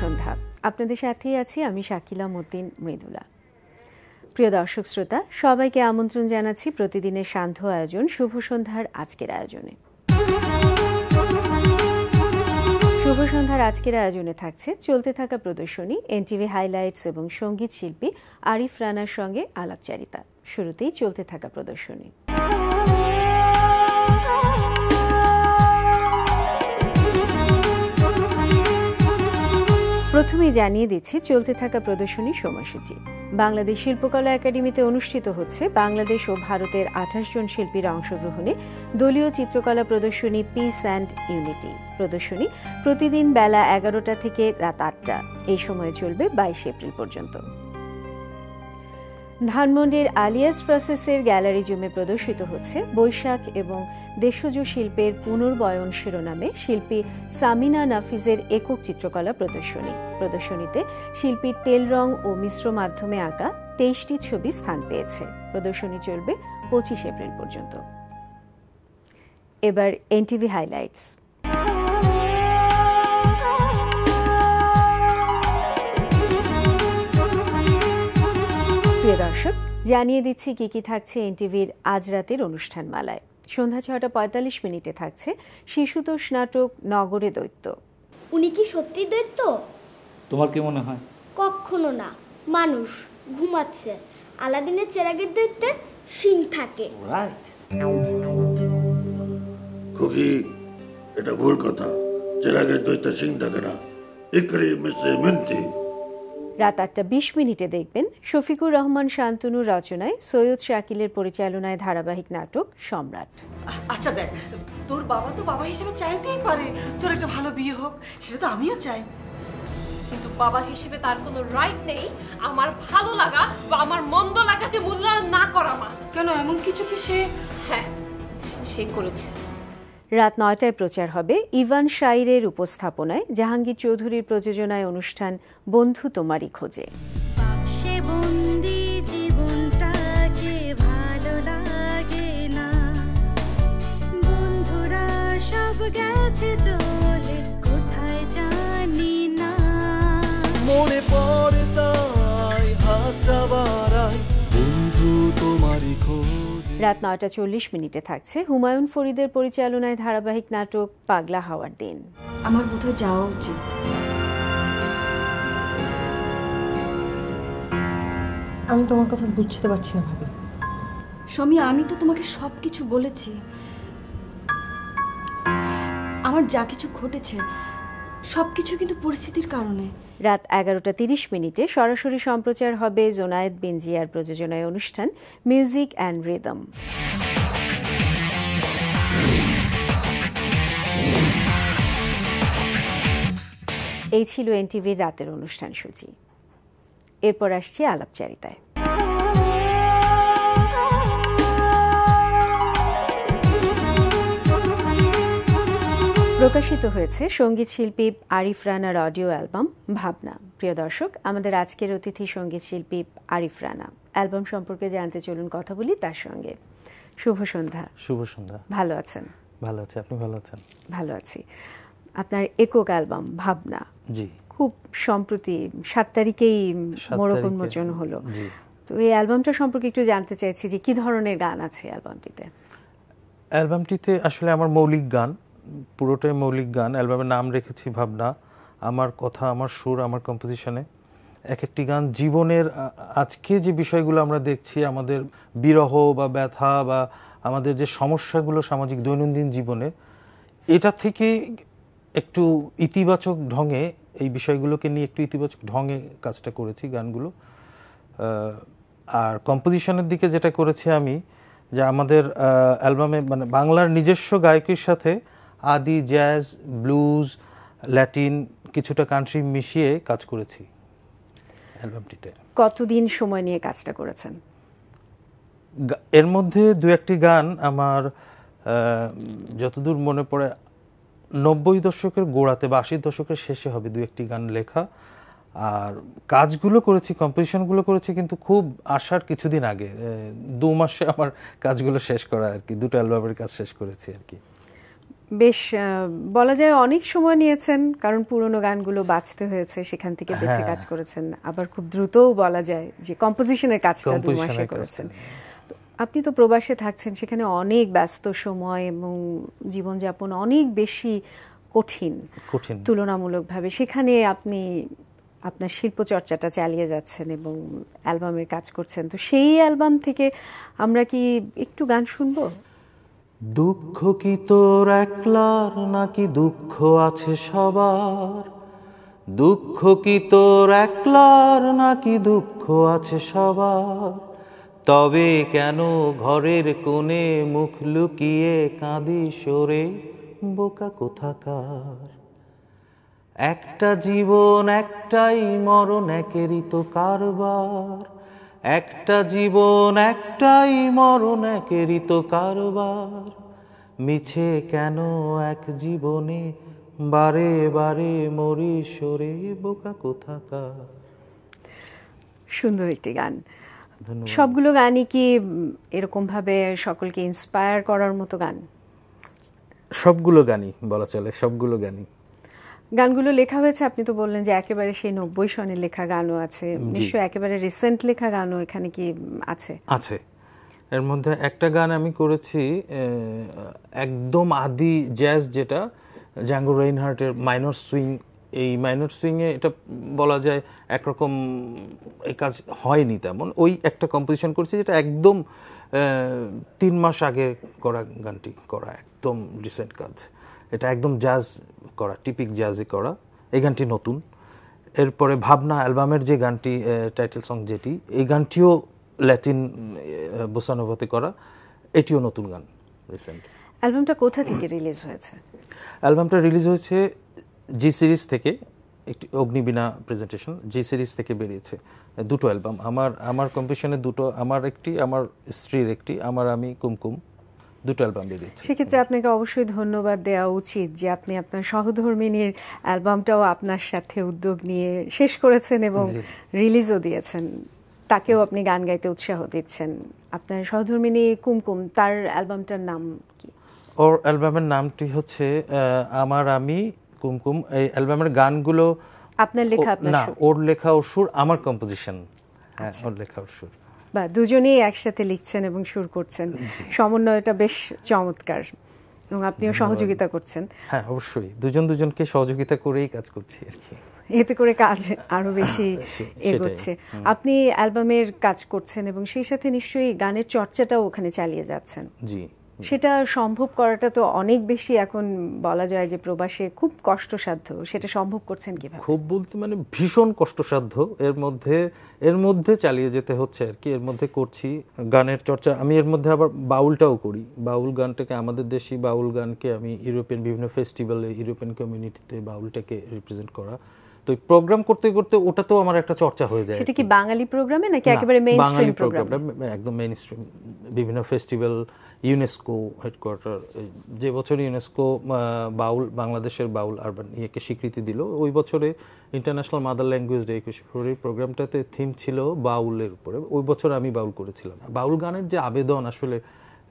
সন্ধ্যা। আপনাদের সাথেই আছি আমি শাকিলা মতিন মৃদুলা। প্রিয় দর্শক শ্রোতা, সবাইকে আমন্ত্রণ জানাচ্ছি প্রতিদিনের সান্ধ্য আয়োজন শুভ সন্ধ্যার আজকের আয়োজনে। শুভ সন্ধ্যার আজকের আয়োজনে থাকছে চলতে থাকা প্রদর্শনী, এনটিভি হাইলাইটস এবং সঙ্গীত শিল্পী আরিফ রানার সঙ্গে আলাপচারিতা। শুরুতেই চলতে থাকা প্রদর্শনী। প্রথমেই জানিয়ে দিচ্ছি চলতে থাকা প্রদর্শনীর সময়সূচি। বাংলাদেশ শিল্পকলা একাডেমিতে অনুষ্ঠিত হচ্ছে বাংলাদেশ ও ভারতের 28 জন শিল্পীর অংশগ্রহণে দলীয় চিত্রকলা প্রদর্শনী পিস অ্যান্ড ইউনিটি। প্রদর্শনী প্রতিদিন বেলা 11টা থেকে রাত 8টা। এই সময় চলবে 22 এপ্রিল পর্যন্ত। ধানমন্ডির আলিয়াস প্রসেসের গ্যালারি জুমে প্রদর্শিত হচ্ছে বৈশাখ এবং দেশজ শিল্পের পুনর্বয়ন শিরোনামে শিল্পী সামিনা নাফিজের একক চিত্রকলা প্রদর্শনী। প্রদর্শনীতে শিল্পীর তেল রং ও মিশ্র মাধ্যমে আঁকা 23টি ছবি স্থান পেয়েছে। প্রদর্শনী চলবে 25 এপ্রিল পর্যন্ত। এবার এনটিভি হাইলাইটস। প্রিয় দর্শক, জানিয়ে দিচ্ছি কি কি থাকছে এনটিভির আজ রাতের অনুষ্ঠান মালায়। সন্ধ্যা 6:45 থাকছে শিশুতোষ নাটক নগরে দৈত্য। উনি কি সত্যি দৈত্য? তোমার কি মনে হয়? কখনো না, মানুষ ঘুমাচ্ছে। আলাদিনের চেরাগের দৈত্যের শিং থাকে। রাইট। খুকি, এটা ভুল কথা। চেরাগের দৈত্যের শিং থাকে না। ইকরি মিসে মিনতি। রাত 8:20 দেখবেন শফিকুর রহমান শান্তনুর রচনায় সৈয়দ শাকিলের পরিচালনায় ধারাবাহিক নাটক সম্রাট। আচ্ছা দেখ, তোর বাবা তো বাবা হিসেবে চাইতেই পারে তোর একটা ভালো বিয়ে হোক, সেটা তো আমিও চাই। কিন্তু বাবা হিসেবে তার কোনো রাইট নেই আমার ভালো লাগা বা আমার মন্দ লাগাকে মূল্যায়ন না করা। মা কেন, এমন কিছু কি সে? হ্যাঁ, সে করেছে। রাত 9টায় প্রচার হবে ইভান শাইরের উপস্থাপনায় জাহাঙ্গীর চৌধুরীর প্রযোজনায় অনুষ্ঠান বন্ধু তোমারই খোঁজে। মনে পড়ে তাই হাতটা বাড়াই বন্ধু তোমারই খোঁজে। রাত 9:40 থাকছে হুমায়ুন ফরিদের পরিচালনায় ধারাবাহিক নাটক পাগলা হাওয়ার দিন। আমার বোধহয় যাওয়া উচিত। আমি তোমার কথা বুঝতে পারছি না ভাবি। সমী, আমি তো তোমাকে সবকিছু বলেছি। আমার যা কিছু ঘটেছে সবকিছু কিন্তু পরিস্থিতির কারণে। রাত 11:30 সরাসরি সম্প্রচার হবে জোনায়েদ বিন জিয়ার প্রযোজনায় অনুষ্ঠান মিউজিক অ্যান্ড রিদম। এই ছিল এনটিভির রাতের অনুষ্ঠান সূচি। এরপর আসছি আলাপচারিতায়। প্রকাশিত হয়েছে সঙ্গীত শিল্পী আরিফ রানার অডিও অ্যালবাম ভাবনা। প্রিয় দর্শক, আমাদের আজকের অতিথি সঙ্গীত শিল্পী আরিফ রানা। অ্যালবাম সম্পর্কে জানতে চলুন কথা বলি তার সঙ্গে। শুভ সন্ধ্যা। শুভ সন্ধ্যা। ভালো আছেন? ভালো আছি, আপনি ভালো আছেন? ভালো আছি। আপনার একক অ্যালবাম ভাবনা জি খুব সম্প্রতি 7 তারিখেই মোড়ক উন্মোচন হলো। তো এই অ্যালবামটা সম্পর্কে একটু জানতে চাইছি যে কি ধরনের গান আছে অ্যালবামটিতে? অ্যালবামটিতে আসলে আমার মৌলিক গান, পুরোটাই মৌলিক গান। অ্যালবামের নাম রেখেছি ভাবনা। আমার কথা, আমার সুর, আমার কম্পোজিশনে এক একটি গান জীবনের আজকে যে বিষয়গুলো আমরা দেখছি, আমাদের বিরহ বা ব্যথা বা আমাদের যে সমস্যাগুলো সামাজিক দৈনন্দিন জীবনে, এটা থেকে একটু ইতিবাচক ঢঙে এই বিষয়গুলোকে নিয়ে একটু ইতিবাচক ঢঙে কাজটা করেছি গানগুলো। আর কম্পোজিশনের দিকে যেটা করেছি আমি, যে আমাদের অ্যালবামে মানে বাংলার নিজস্ব গায়কের সাথে আদি জ্যাজ, ব্লুজ, ল্যাটিন, কিছুটা কান্ট্রি মিশিয়ে কাজ করেছি অ্যালবামটিতে। কতদিন সময় নিয়ে কাজটা করেছেন? এর মধ্যে দু একটি গান আমার যতদূর মনে পড়ে 90 দশকের গোড়াতে বা 80 দশকের শেষে হবে দু একটি গান লেখা। আর কাজগুলো করেছি, কম্পোজিশনগুলো করেছি কিন্তু খুব আসার কিছুদিন আগে, 2 মাসে আমার কাজগুলো শেষ করা আর কি, 2টা অ্যালবামের কাজ শেষ করেছি আর কি। বেশ বলা যায় অনেক সময় নিয়েছেন, কারণ পুরনো গানগুলো বাছতে হয়েছে, সেখান থেকে বেছে কাজ করেছেন। আবার খুব দ্রুতও বলা যায় যে কম্পোজিশনের কাজটা 2 মাসে করেছেন। আপনি তো প্রবাসে থাকছেন, সেখানে অনেক ব্যস্ত সময় এবং জীবনযাপন অনেক বেশি কঠিন তুলনামূলকভাবে। সেখানে আপনি আপনার শিল্পচর্চাটা চালিয়ে যাচ্ছেন এবং অ্যালবামের কাজ করছেন। তো সেই অ্যালবাম থেকে আমরা কি একটু গান শুনবো? দুঃখ কি তোর একলার নাকি দুঃখ আছে সবার, দুঃখ কি তোর একলার নাকি দুঃখ আছে সবার, তবে কেন ঘরের কোণে মুখ লুকিয়ে কাঁদি সরে বোকা কোথাকার। একটা জীবন একটাই মরণ একেরই তো কারবার, একটা জীবন একটাই মরণ একেরই তো কারবার, মিছে কেন এক জীবনে বারে বারে মরি সরে বোকা কোথাকার। সুন্দর একটি গান। সবগুলো গানই কি এরকম ভাবে সকলকে ইন্সপায়ার করার মতো গান? সবগুলো গানই বলা চলে, সবগুলো গানই। গানগুলো লেখা হয়েছে, আপনি তো বললেন যে একেবারে সেই 90 সনের লেখা গানও আছে, নিশ্চয়ই একেবারে রিসেন্ট লেখা গানও এখানে কি আছে? আছে। এর মধ্যে একটা গান আমি করেছি একদম আদি জ্যাজ, যেটা জ্যাঙ্গো রেইনহার্টের মাইনর সুইং। এই মাইনর সুইংয়ে এটা বলা যায় একরকম এই কাজ হয়নি তেমন, ওই একটা কম্পোজিশন করেছি যেটা একদম 3 মাস আগে করা, গানটি করা একদম রিসেন্ট কাজ। এটা একদম জাজ করা, টিপিক জাজে করা। এই গানটি নতুন। এরপরে ভাবনা অ্যালবামের যে গানটি টাইটেল সং, যেটি এই গানটিও ল্যাটিন বোসানোভাতে করা, এটিও নতুন গান রিসেন্ট। অ্যালবামটা কোথা থেকে রিলিজ হয়েছে? অ্যালবামটা রিলিজ হয়েছে জি সিরিজ থেকে, একটি অগ্নিবীণা প্রেজেন্টেশন, জি সিরিজ থেকে বেরিয়েছে। দুটো অ্যালবাম, আমার কম্পিটিশনে দুটো, আমার একটি, আমার স্ত্রীর একটি, আমি কুমকুম, দুটো অ্যালবাম বেরিয়েছে। সেক্ষেত্রে আপনাকে অবশ্যই ধন্যবাদ দেওয়া উচিত যে আপনি আপনার সহধর্মিনীর অ্যালবামটাও আপনার সাথে উদ্যোগ নিয়ে শেষ করেছেন এবং রিলিজও দিয়েছেন। তাকেও আপনি গান গাইতে উৎসাহ দিচ্ছেন। আপনার সহধর্মিনী কুমকুম, তার অ্যালবামটার নাম কি? ওর অ্যালবামের নামটি হচ্ছে আমি কুমকুম। এই অ্যালবামের গানগুলো আপনার লেখা? না, ওর লেখা, ওর সুর, আমার কম্পোজিশন। হ্যাঁ, ওর লেখা, ওর সুর। বা দুজনেই একসাথে লিখছেন এবং সুর করছেন, সমন্বয়টা বেশ চমৎকার এবং আপনিও সহযোগিতা করছেন। হ্যাঁ, অবশ্যই দুজনকে সহযোগিতা করেই কাজ করছি আর কি, এতে করে কাজ আরো বেশি এগোচ্ছে। আপনি অ্যালবামের কাজ করছেন এবং সেই সাথে নিশ্চয়ই গানের চর্চাটাও ওখানে চালিয়ে যাচ্ছেন। জি। সেটা সম্ভব করাটা তো অনেক বেশি, এখন বলা যায় যে প্রবাসে খুব কষ্টসাধ্য। সেটা সম্ভব করছেন কিভাবে? খুব বলতে মানে ভীষণ কষ্টসাধ্য। এর মধ্যে চালিয়ে যেতে হচ্ছে আর কি, এর মধ্যে করছি গানের চর্চা। আমি এর মধ্যে আবার বাউলটাও করি। বাউল গানটাকে, আমাদের দেশি বাউল গানকে আমি ইউরোপিয়ান বিভিন্ন ফেস্টিভ্যালে, ইউরোপিয়ান কমিউনিটিতে বাউলটাকে রিপ্রেজেন্ট করা। তো প্রোগ্রাম করতে করতে ওটাতেও আমার একটা চর্চা হয়ে যায়। সেটা কি বাঙালি প্রোগ্রামে নাকি একেবারে মেইনস্ট্রিম প্রোগ্রাম? একদম মেইনস্ট্রিম, বিভিন্ন ফেস্টিভ্যাল, ইউনেস্কো হেডকোয়ার্টার। যে বছর ইউনেস্কো বাউল, বাংলাদেশের বাউল আরবান ইয়েকে স্বীকৃতি দিল, ওই বছরে ইন্টারন্যাশনাল মাদার ল্যাঙ্গুয়েজ ডে 21 ফেব্রুয়ারি প্রোগ্রামটাতে থিম ছিল বাউলের উপরে। ওই বছর আমি বাউল করেছিলাম। বাউল গানের যে আবেদন, আসলে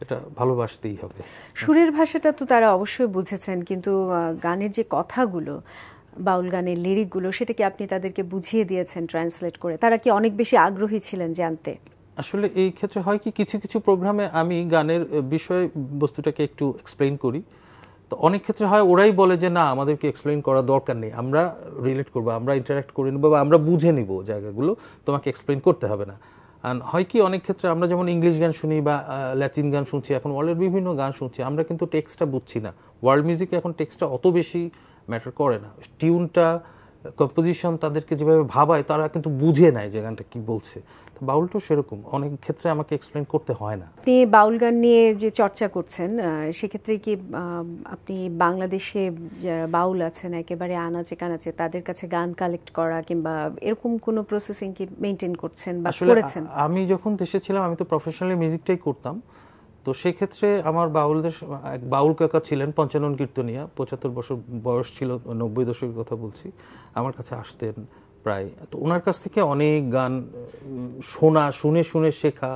এটা ভালোবাসতেই হবে। সুরের ভাষাটা তো তারা অবশ্যই বুঝেছেন, কিন্তু গানের যে কথাগুলো, বাউল গানের লিরিকগুলো, সেটা কি আপনি তাদেরকে বুঝিয়ে দিয়েছেন ট্রান্সলেট করে? তারা কি অনেক বেশি আগ্রহী ছিলেন জানতে? আসলে এই ক্ষেত্রে হয় কি, কিছু কিছু প্রোগ্রামে আমি গানের বিষয় বস্তুটাকে একটু এক্সপ্লেইন করি। তো অনেক ক্ষেত্রে হয় ওরাই বলে যে না, আমাদেরকে এক্সপ্লেইন করার দরকার নেই, আমরা রিলেট করবো, আমরা ইন্টারাক্ট করে নেবো, বা আমরা বুঝে নিব জায়গাগুলো, তোমাকে এক্সপ্লেইন করতে হবে না। আর হয় কি, অনেক ক্ষেত্রে আমরা যেমন ইংলিশ গান শুনি বা ল্যাটিন গান শুনছি, এখন ওয়ার্ল্ডের বিভিন্ন গান শুনছি, আমরা কিন্তু টেক্সটটা বুঝছি না। ওয়ার্ল্ড মিউজিকে এখন টেক্সটটা অত বেশি ম্যাটার করে না। টিউনটা, কম্পোজিশন তাদেরকে যেভাবে ভাবায়, তারা কিন্তু বুঝে নেয় যে গানটা কি বলছে। বাউলটাও সেরকম, অনেক ক্ষেত্রে আমাকে এক্সপ্লেইন করতে হয় না। আপনি বাউল গান নিয়ে যে চর্চা করছেন, সেক্ষেত্রে কি আপনি বাংলাদেশে যারা বাউল আছেন একেবারে আনাচে কানাচে, তাদের কাছে গান কালেক্ট করা কিংবা এরকম কোনো প্রসেসিং কি মেইনটেইন করছেন বা করেছেন? আমি যখন দেশে ছিলাম, আমি তো প্রফেশনালি মিউজিকটাই করতাম। তো সেক্ষেত্রে আমার বাউলদের এক বাউল কাকা ছিলেন, পঞ্চানন কীর্তনিয়া, 75 বছর বয়স ছিল, 90 দশকের কথা বলছি, আমার কাছে আসতেন প্রায়। তো ওনার কাছ থেকে অনেক গান শুনে শুনে শেখা,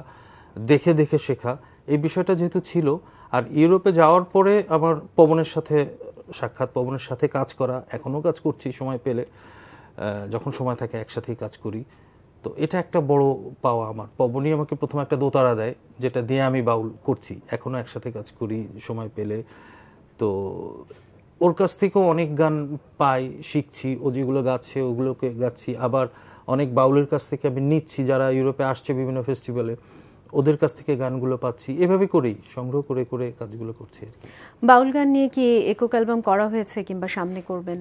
দেখে দেখে শেখা, এই বিষয়টা যেহেতু ছিল। আর ইউরোপে যাওয়ার পরে আমার পবনের সাথে সাক্ষাৎ, পবনের সাথে কাজ করা, এখনও কাজ করছি সময় পেলে, যখন সময় থাকে একসাথেই কাজ করি। তো এটা একটা বড় পাওয়া আমার। পবনই আমাকে প্রথম একটা দোতারা দেয়, যেটা দিয়ে আমি বাউল করছি, এখনও একসাথে কাজ করি সময় পেলে। তো ওর কাছ থেকেও অনেক গান পাই, শিখছি, ও যেগুলো গাচ্ছে ওগুলোকে গাচ্ছি। আবার অনেক বাউলের কাছ থেকে আমি নিচ্ছি, যারা ইউরোপে আসছে বিভিন্ন ফেস্টিভ্যালে, ওদের কাছ থেকে গানগুলো পাচ্ছি। এভাবে করেই সংগ্রহ করে করে কাজগুলো করছি। বাউল গান নিয়ে কি একক অ্যালবাম করা হয়েছে কিংবা সামনে করবেন?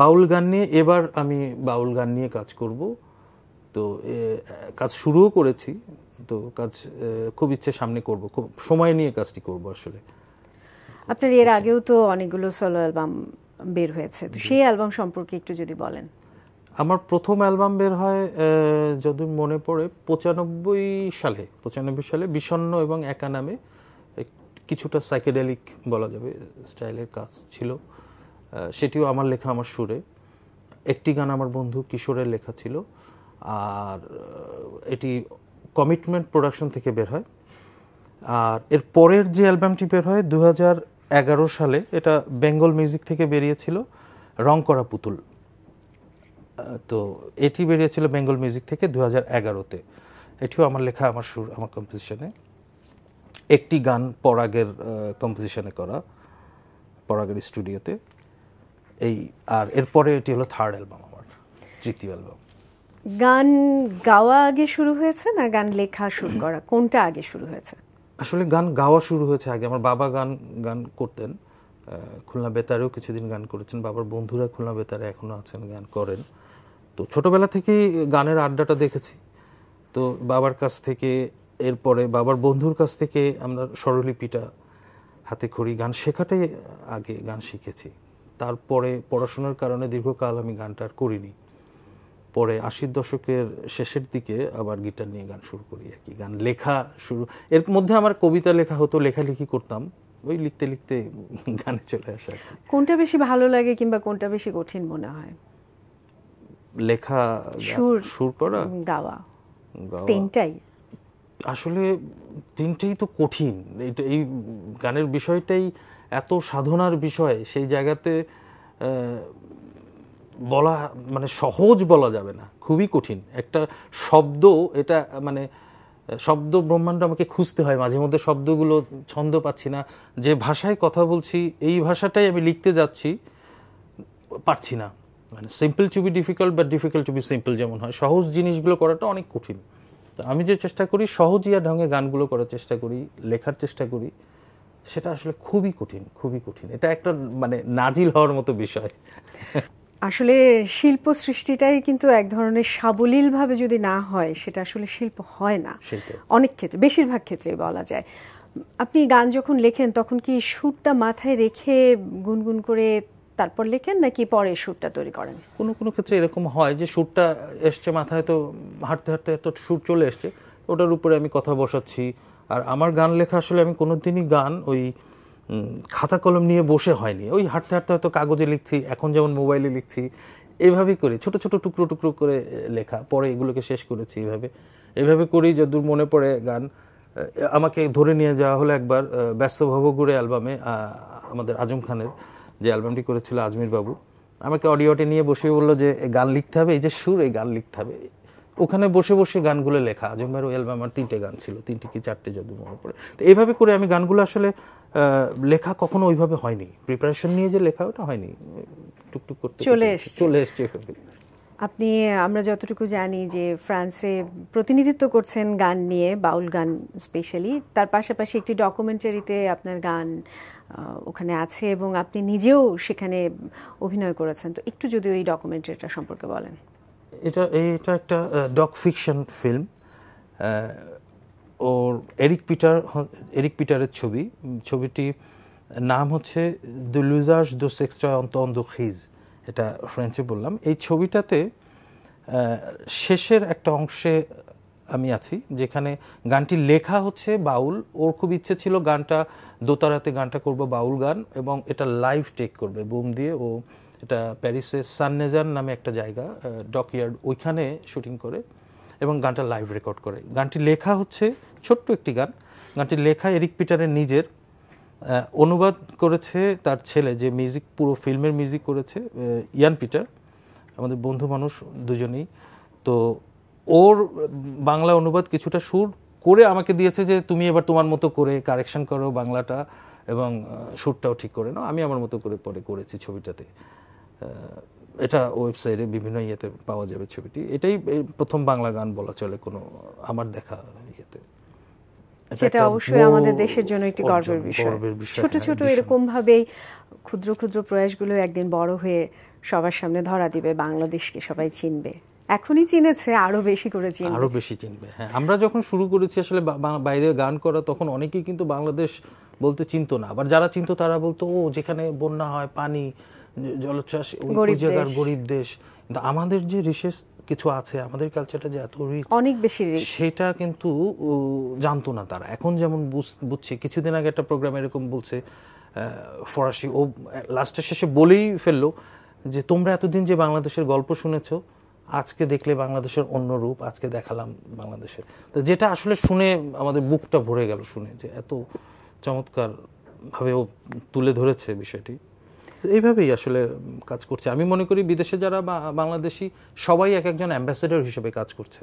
বাউল গান নিয়ে এবার আমি বাউল গান নিয়ে কাজ করব। তো কাজ শুরুও করেছি, তো কাজ খুব ইচ্ছে সামনে করব, খুব সময় নিয়ে কাজটি করব আসলে। আপনার এর আগেও তো অনেকগুলো সোলো অ্যালবাম বের হয়েছে, তো সেই অ্যালবাম সম্পর্কে একটু যদি বলেন। আমার প্রথম অ্যালবাম বের হয় যদি মনে পড়ে 95 সালে বিষণ্ণ এবং একা নামে, কিছুটা সাইকেডেলিক বলা যাবে স্টাইলের কাজ ছিল। সেটিও আমার লেখা, আমার সুরে। একটি গান আমার বন্ধু কিশোরের লেখা ছিল। আর এটি কমিটমেন্ট প্রোডাকশন থেকে বের হয়। আর এর পরের যে অ্যালবামটি বের হয় 2011 সালে, এটা বেঙ্গল মিউজিক থেকে বেরিয়েছিল, রং করা পুতুল। তো এটি বেরিয়েছিল বেঙ্গল মিউজিক থেকে 2011-তে। এটিও আমার লেখা, আমার সুর, আমার কম্পোজিশনে। একটি গান পরাগের কম্পোজিশনে করা, পরাগের স্টুডিওতে। এই আর এরপরে এটি হলো থার্ড অ্যালবাম, আমার তৃতীয় অ্যালবাম। গান গাওয়া আগে শুরু হয়েছে না গান লেখা শুরু করা, কোনটা আগে শুরু হয়েছে? আসলে গান গাওয়া শুরু হয়েছে আগে। আমার বাবা গান করতেন, খুলনা বেতারেও কিছুদিন গান করেছেন। বাবার বন্ধুরা খুলনা বেতারে এখনো আছেন, গান করেন। তো ছোটবেলা থেকেই গানের আড্ডাটা দেখেছি। তো বাবার কাছ থেকে, এরপরে বাবার বন্ধুর কাছ থেকে আমরা স্বরলিপিটা হাতে খড়ি, গান শেখাটাই আগে গান শিখেছি। তারপরে পড়াশোনার কারণে দীর্ঘকাল আমি গানটা আর করিনি। পরে 80-র দশকের শেষের দিকে আবার গিটার নিয়ে গান শুরু করি আর কি। গান লেখা শুরু, এর মধ্যে আমার কবিতা লেখা হতো, লেখালেখি করতাম, ওই লিখতে লিখতে গানে চলে আসা। কোনটা বেশি ভালো লাগে কিংবা কোনটা বেশি কঠিন মনে হয়? লেখা, সুর করা, গাওয়া, তিনটাই? আসলে তিনটেই তো কঠিন। এই গানের বিষয়টাই এত সাধনার বিষয়, সেই জায়গাতে বলা মানে সহজ বলা যাবে না, খুবই কঠিন। একটা শব্দ, এটা মানে শব্দ ব্রহ্মাণ্ড আমাকে খুঁজতে হয় মাঝে মধ্যে, শব্দগুলো ছন্দ পাচ্ছি না, যে ভাষায় কথা বলছি এই ভাষাটাই আমি লিখতে যাচ্ছি, পারছি না। মানে simple to be difficult but difficult to be simple যেমন হয়, সহজ জিনিসগুলো করাটা অনেক কঠিন। আমি যে চেষ্টা করি সহজ ইয়া ঢঙে গানগুলো করার চেষ্টা করি, লেখার চেষ্টা করি, সেটা আসলে খুবই কঠিন, খুবই কঠিন। এটা একটা মানে নাজিল হওয়ার মতো বিষয়। আসলে শিল্প সৃষ্টিটাই কিন্তু এক ধরনের সাবলীল ভাবে যদি না হয় সেটা আসলে শিল্প হয় না, অনেক ক্ষেত্রে, বেশিরভাগ ক্ষেত্রে বলা যায়। আপনি গান যখন লেখেন তখন কি সুরটা মাথায় রেখে গুনগুন করে তারপর লেখেন, নাকি পরে সুরটা তৈরি করেন? কোনো কোনো ক্ষেত্রে এরকম হয় যে সুরটা এসছে মাথায়, তো হাঁটতে হাঁটতে তো সুর চলে এসছে, ওটার উপরে আমি কথা বসাচ্ছি। আর আমার গান লেখা আসলে আমি কোনোদিনই গান ওই খাতা কলম নিয়ে বসে হয়নি, ওই হাঁটতে হাঁটতে হয়তো কাগজে লিখছি, এখন যেমন মোবাইলে লিখছি, এইভাবেই করি, ছোট ছোট টুকরো টুকরো করে লেখা, পরে এগুলোকে শেষ করেছি। এইভাবে করেই যতদূর মনে পড়ে গান। আমাকে ধরে নিয়ে যাওয়া হলো একবার ব্যস্ত ভবঘুরে অ্যালবামে, আমাদের আজম খানের যে অ্যালবামটি করেছিল আজমির বাবু, আমাকে অডিওতে নিয়ে বসে বললো যে গান লিখতে হবে, এই যে সুর, এই গান লিখতে হবে। ওখানে বসে বসে গানগুলো লেখা। আজম ভাইয়ের ওই অ্যালবাম আমার 3টে গান ছিল, 3টে কি 4টে যদি মনে পড়ে। তো এইভাবে করে আমি গানগুলো আসলে লেখা কখনো ওইভাবে হয়নি, প্রিপারেশন নিয়ে যে লেখা ওটা হয়নি, টুকটুক করতে চলে এসছে। আপনি, আমরা যতটুকু জানি যে ফ্রান্সে প্রতিনিধিত্ব করছেন গান নিয়ে, বাউল গান স্পেশালি, তার পাশাপাশি একটি ডকুমেন্টারিতে আপনার গান ওখানে আছে এবং আপনি নিজেও সেখানে অভিনয় করেছেন। তো একটু যদি ওই ডকুমেন্টারিটা সম্পর্কে বলেন। এটা একটা ডক ফিকশন ফিল্ম। ওর এরিক পিটারের ছবিটি নাম হচ্ছে দ্য লুজার্স দো সেক্সটন দো খিজ, এটা ফ্রেঞ্চে বললাম। এই ছবিটাতে শেষের একটা অংশে আমি আছি, যেখানে গানটি লেখা হচ্ছে বাউল। ওর খুব ইচ্ছে ছিল গানটা দোতারাতে গানটা করবো বাউল গান, এবং এটা লাইভ টেক করবে বুম দিয়ে। ও এটা প্যারিসের সাননেজান নামে একটা জায়গা, ডকইয়ার্ড, ওইখানে শুটিং করে এবং গানটা লাইভ রেকর্ড করে। গানটি লেখা হচ্ছে ছোট্ট একটি গান, গানটি লেখা এরিক পিটারের নিজের, অনুবাদ করেছে তার ছেলে, যে মিউজিক পুরো ফিল্মের মিউজিক করেছে, ইয়ান পিটার, আমাদের বন্ধু মানুষ দুজনেই। তো ওর বাংলা অনুবাদ কিছুটা সুর করে আমাকে দিয়েছে যে তুমি এবার তোমার মতো করে কারেকশন করো বাংলাটা এবং সুরটাও ঠিক করে নাও। আমি আমার মতো করে পরে করেছি ছবিটাতে। এটা ওয়েবসাইটে বিভিন্ন ইয়েতে পাওয়া যাবে ছবিটি। এটাই প্রথম বাংলা গান বলা চলে কোনো আমার দেখা ইয়েতে। সেটা অবশ্যই আমাদের দেশের জন্য একটি গর্বের বিষয়। ছোট ছোট এরকম ভাবেই ক্ষুদ্র ক্ষুদ্র প্রয়াসগুলো একদিন বড় হয়ে সবার সামনে ধরা দিবে, বাংলাদেশকে সবাই চিনবে। এখনই চিনেছে, আরো বেশি করে চিনবে, আরো বেশি চিনবে। হ্যাঁ, আমরা যখন শুরু করেছি আসলে বাইরে গান করা, তখন অনেকেই কিন্তু বাংলাদেশ বলতে চিনতো না। আবার যারা চিনতো তারা বলতো ও যেখানে বন্যা হয়, পানি, জলোচ্ছ্বাস, ওই জায়গার গরিব দেশ। কিন্তু আমাদের যে রিসেস কিছু আছে, আমাদের কালচারটা যে এত রিচ, অনেক বেশি রিচ, সেটা কিন্তু জানতো না তারা। এখন যেমন বুঝছে। কিছুদিন আগে একটা প্রোগ্রাম এরকম বলছে ফরাসি, ও লাস্টের শেষে বলেই ফেললো যে তোমরা এতদিন যে বাংলাদেশের গল্প শুনেছো, আজকে দেখলে বাংলাদেশের অন্য রূপ, আজকে দেখালাম বাংলাদেশের। তো যেটা আসলে শুনে আমাদের বুকটা ভরে গেল, শুনে যে এত চমৎকার ভাবে ও তুলে ধরেছে বিষয়টি। এইভাবেই আসলে কাজ করছে। আমি মনে করি বিদেশে যারা বাংলাদেশি সবাই এক একজন অ্যাম্বাসেডর হিসেবে কাজ করছে।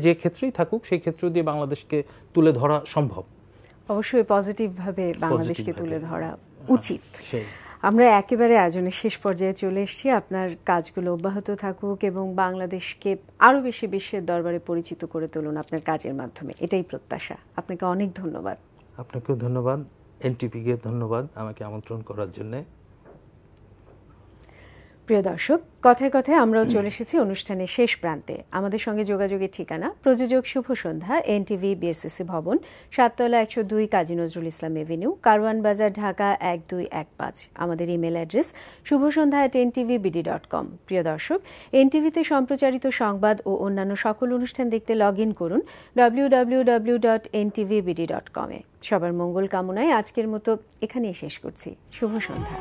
যে ক্ষেত্রেই থাকুক সেই ক্ষেত্র দিয়ে বাংলাদেশকে তুলে ধরা সম্ভব। অবশ্যই পজিটিভ ভাবে বাংলাদেশকে তুলে ধরা উচিত। আমরা একেবারে আয়োজনের শেষ পর্যায়ে চলে এসেছি। আপনার কাজগুলো অব্যাহত থাকুক এবং বাংলাদেশকে আরো বেশি বিশ্বের দরবারে পরিচিত করে তুলুন আপনার কাজের মাধ্যমে, এটাই প্রত্যাশা। আপনাকে অনেক ধন্যবাদ। আপনাকেও ধন্যবাদ, এনটিভিকে ধন্যবাদ আমাকে আমন্ত্রণ করার জন্য। প্রিয় দর্শক, কথায় কথায় আমরাও চলে এসেছি অনুষ্ঠানের শেষ প্রান্তে। আমাদের সঙ্গে যোগাযোগের ঠিকানা প্রযোজক শুভ সন্ধ্যা, এনটিভি, বিএসসিসি ভবন, 7 তলা 102 কাজী নজরুল ইসলাম এভিনিউ, কারওয়ান বাজার, ঢাকা 1215। আমাদের ইমেল অ্যাড্রেস shubhosondha@ntvbd.com। প্রিয় দর্শক, এনটিভিতে সম্প্রচারিত সংবাদ ও অন্যান্য সকল অনুষ্ঠান দেখতে লগ ইন করুন www.ntvbd.com এ। সবার মঙ্গল কামনায় আজকের মতো এখানেই শেষ করছি। শুভ সন্ধ্যা।